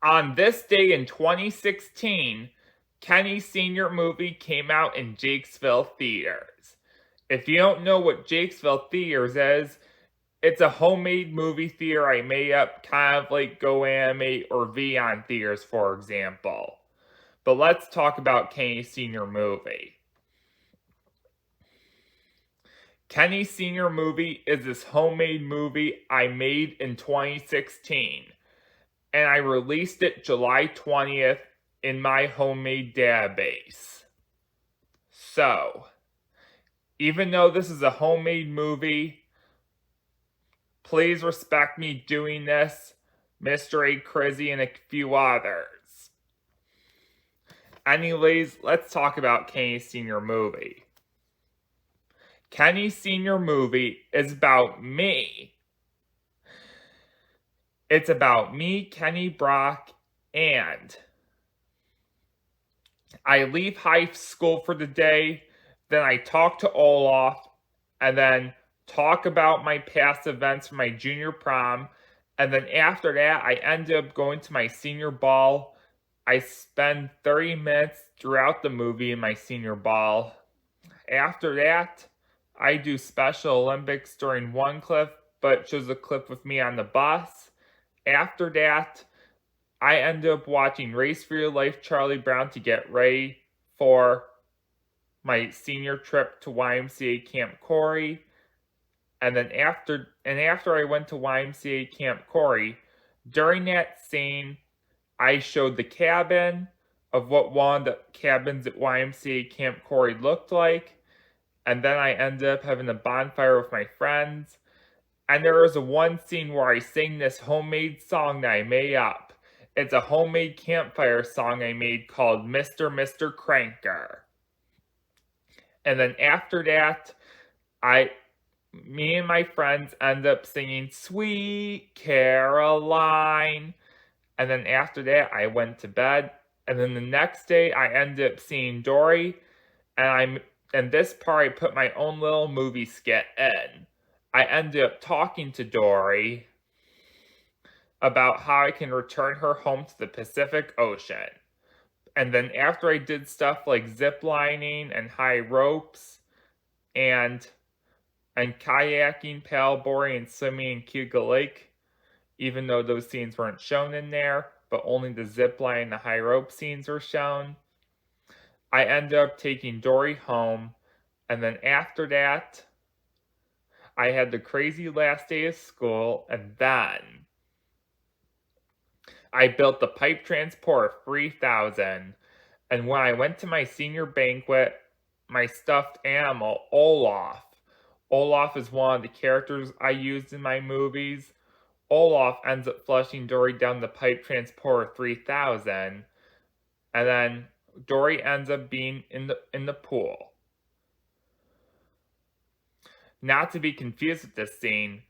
On this day in 2016, Kenny's senior movie came out in Jakesville Theaters. If you don't know what Jakesville Theaters is, it's a homemade movie theater I made up, kind of like Go Animate or Vyond Theaters, for example. But let's talk about Kenny's senior movie. Kenny's senior movie is this homemade movie I made in 2016, and I released it July 20th in my homemade database. So, even though this is a homemade movie, please respect me doing this, Mr. A. Crizzy, and a few others. Anyways, let's talk about Kenny's senior movie. Kenny's senior movie is about me. It's about me, Kenny Brach, and I leave high school for the day, then I talk to Olaf, and then talk about my past events for my junior prom, and then after that, I end up going to my senior ball. I spend 30 minutes throughout the movie in my senior ball. After that, I do Special Olympics during one clip, but it shows a clip with me on the bus. After that, I end up watching Race for Your Life Charlie Brown to get ready for my senior trip to YMCA Camp Corey. And then after I went to YMCA Camp Corey, during that scene, I showed the cabin of what one of the cabins at YMCA Camp Corey looked like. And then I ended up having a bonfire with my friends. And there was one scene where I sing this homemade song that I made up. It's a homemade campfire song I made called Mr. Mr. Cranker. And then after that, me and my friends end up singing Sweet Caroline. And then after that, I went to bed. And then the next day, I ended up seeing Dory. And this part, I put my own little movie skit in. I ended up talking to Dory about how I can return her home to the Pacific Ocean. And then after I did stuff like zip lining and high ropes and kayaking, paddleboarding, and swimming in Keuka Lake, even though those scenes weren't shown in there, but only the zip line and the high rope scenes were shown, I ended up taking Dory home, and then after that, I had the crazy last day of school, and then I built the Pipe Transporter 3000, and when I went to my senior banquet, my stuffed animal, Olaf is one of the characters I used in my movies. Olaf ends up flushing Dory down the Pipe Transporter 3000, and then Dory ends up being in the pool. Not to be confused with this scene,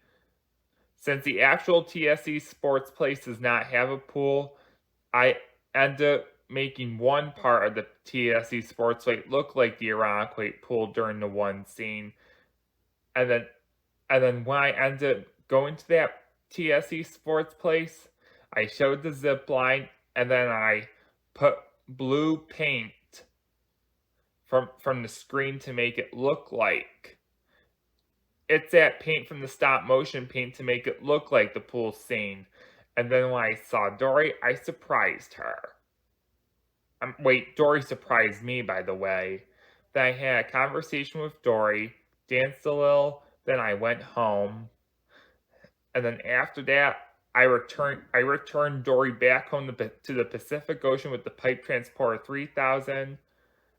since the actual TSC sports place does not have a pool, I end up making one part of the TSC sports lake look like the Ironic Lake pool during the one scene. And then when I ended up going to that TSC sports place, I showed the zip line, and then I put blue paint from the screen to make it look like it's that paint from the stop motion paint to make it look like the pool scene. And then when I saw Dory, I surprised her. Wait, Dory surprised me, by the way. Then I had a conversation with Dory, danced a little, then I went home. And then after that, I returned Dory back home to the Pacific Ocean with the Pipe Transporter 3000.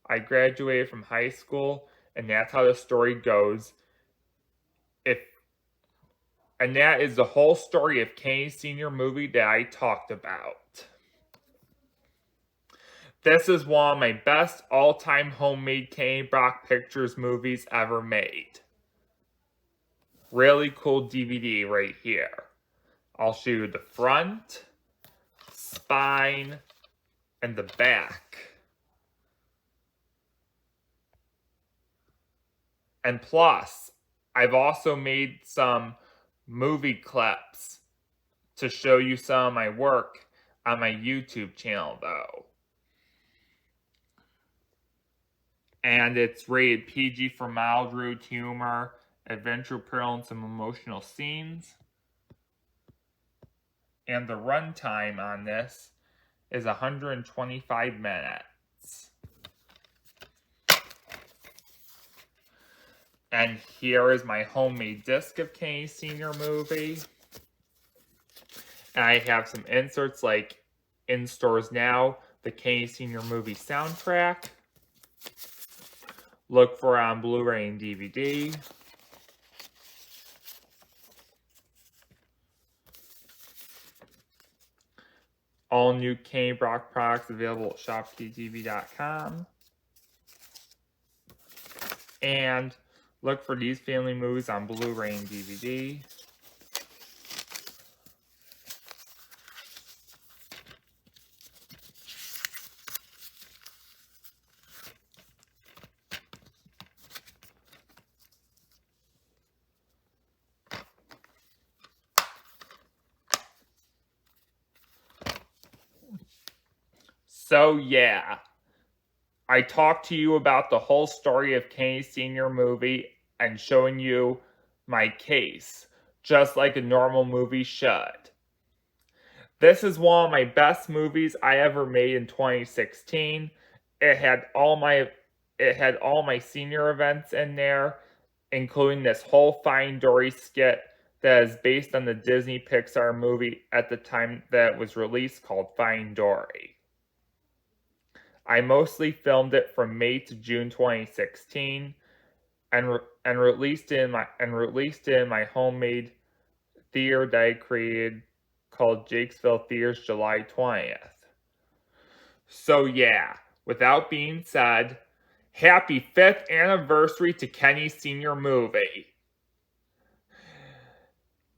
I graduated from high school, and that's how the story goes. And that is the whole story of Kenny's senior movie that I talked about. This is one of my best all-time homemade Kenny Brach Pictures movies ever made. Really cool DVD right here. I'll show you the front, spine, and the back. And plus, I've also made some movie clips to show you some of my work. on my YouTube channel, though. And it's rated PG for mild, rude humor, adventure, peril, and some emotional scenes. And the runtime on this is 125 minutes. And here is my homemade disc of Kenny Sr. movie. And I have some inserts like in stores now, the Kenny Sr. movie soundtrack. Look for it on Blu-ray and DVD. All new Kenny Brach products available at shopktv.com. And look for these family movies on Blu-ray and DVD. So yeah, I talked to you about the whole story of Kenny Sr. movie and showing you my case, just like a normal movie should. This is one of my best movies I ever made in 2016. It had all my senior events in there, including this whole Find Dory skit that is based on the Disney Pixar movie at the time that it was released called Find Dory. I mostly filmed it from May to June 2016 and released it in my homemade theater that I created called Jakesville Theaters July 20th. So yeah, without being said, happy 5th anniversary to Kenny Sr. movie.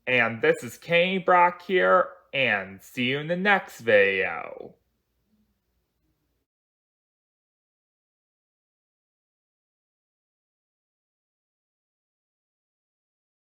And this is Kenny Brach here, and see you in the next video.